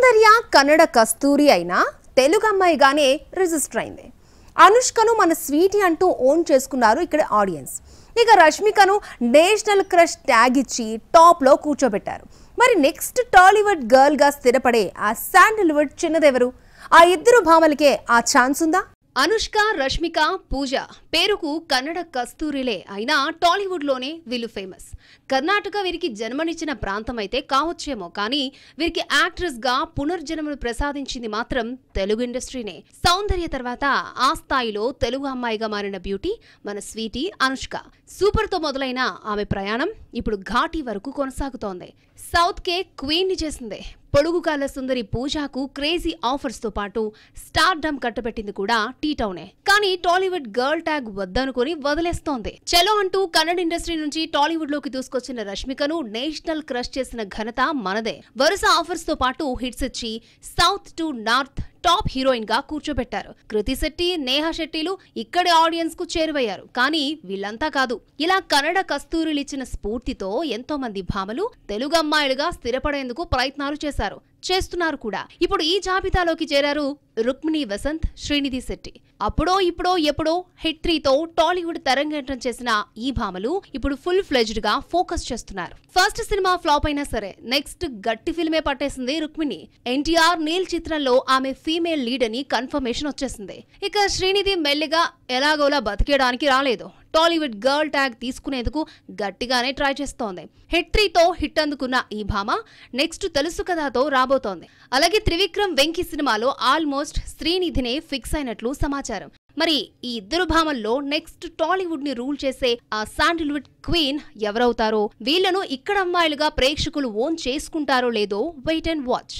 సౌందర్య కన్నడ కస్తూరి అయినా తెలుగు అమ్మాయిగానే రిజిస్టర్ అయింది. అనుష్కను మన స్వీటీ అంటూ ఓన్ చేసుకున్నారు ఇక్కడ ఆడియన్స్. ఇక రష్మికను నేషనల్ క్రష్ ట్యాగ్ ఇచ్చి టాప్ లో కూర్చోబెట్టారు. మరి నెక్స్ట్ టాలీవుడ్ గర్ల్ గా స్థిరపడే ఆ శాండల్వుడ్ చిన్నదెవరు? ఆ ఇద్దరు భామలకే ఆ ఛాన్స్ ఉందా? అనుష్క, రష్మిక, పూజ పేరుకు కన్నడ కస్తూరిలే అయినా టాలీవుడ్ లోనే వీళ్ళు ఫేమస్. కర్ణాటక వీరికి జన్మనిచ్చిన ప్రాంతం అయితే కావచ్చేమో, కానీ వీరికి యాక్ట్రెస్ గా పునర్జన్మను ప్రసాదించింది మాత్రం తెలుగు ఇండస్ట్రీనే. సౌందర్య తర్వాత ఆ స్థాయిలో తెలుగు అమ్మాయిగా మారిన బ్యూటీ మన స్వీటీ అనుష్క. సూపర్ తో మొదలైన ఆమె ప్రయాణం ఇప్పుడు ఘాటీ వరకు కొనసాగుతోంది. సౌత్ కే క్వీన్ ని చేసింది. పొడుగుకాల సుందరి పూజాకు క్రేజీ ఆఫర్స్ తో పాటు స్టార్ డమ్ కట్టబెట్టింది కూడా టీ టౌనే. కానీ టాలీవుడ్ గర్ల్ ట్యాగ్ వద్దనుకుని వదిలేస్తోంది. చలో అంటూ కన్నడ ఇండస్ట్రీ నుంచి టాలీవుడ్ లోకి దూసుకొచ్చిన రష్మికను నేషనల్ క్రష్ చేసిన ఘనత మనదే. వరుస ఆఫర్స్ తో పాటు హిట్స్ ఇచ్చి south to north top heroine గా కూర్చోబెట్టారు. కృతి శెట్టి, నేహా శెట్టిలు ఇక్కడి ఆడియన్స్ కు చేరువయ్యారు. కానీ వీళ్ళంతా కాదు. ఇలా కన్నడ కస్తూరిలిచ్చిన స్ఫూర్తితో ఎంతో మంది భామలు తెలుగు అమ్మాయిలుగా స్థిరపడేందుకు ప్రయత్నాలు చేస్తున్నారు కూడా. ఇప్పుడు ఈ జాబితాలోకి చేరారు రుక్మిణి వసంత్, శ్రీనిధి శెట్టి. అప్పుడో ఇప్పుడో ఎప్పుడో హిట్ 3తో టాలీవుడ్ తరంగేట్రం చేసిన ఈ భామలు ఇప్పుడు ఫుల్ ఫ్లెజ్డ్ గా ఫోకస్ చేస్తున్నారు. ఫస్ట్ సినిమా ఫ్లాప్ అయినా సరే నెక్స్ట్ గట్టి ఫిల్మే పట్టేసింది రుక్మిణి. ఎన్టీఆర్ నీల్ చిత్రంలో ఆమె ఫీమేల్ లీడ్ అని కన్ఫర్మేషన్ వచ్చేసింది. ఇక శ్రీనిధి మెల్లిగా ఎలాగోలా బతికేయడానికి రాలేదు. టాలీవుడ్ గర్ల్ ట్యాగ్ తీసుకునేందుకు గట్టిగానే ట్రై చేస్తోంది. హిట్ 3తో హిట్ అందుకున్న ఈ భామ నెక్స్ట్ తెలుసు కథతో రాబోతోంది. అలాగే త్రివిక్రమ్ వెంకీ సినిమాలో ఆల్మోస్ట్ శ్రీనిధినే ఫిక్స్ అయినట్లు సమాచారం. మరి ఈ ఇద్దరు భామల్లో నెక్స్ట్ టాలీవుడ్ ని రూల్ చేసే ఆ శాండల్వుడ్ క్వీన్ ఎవరవుతారో, వీళ్లను ఇక్కడ అమ్మాయిలుగా ప్రేక్షకులు ఓన్ చేసుకుంటారో లేదో వెయిట్ అండ్ వాచ్.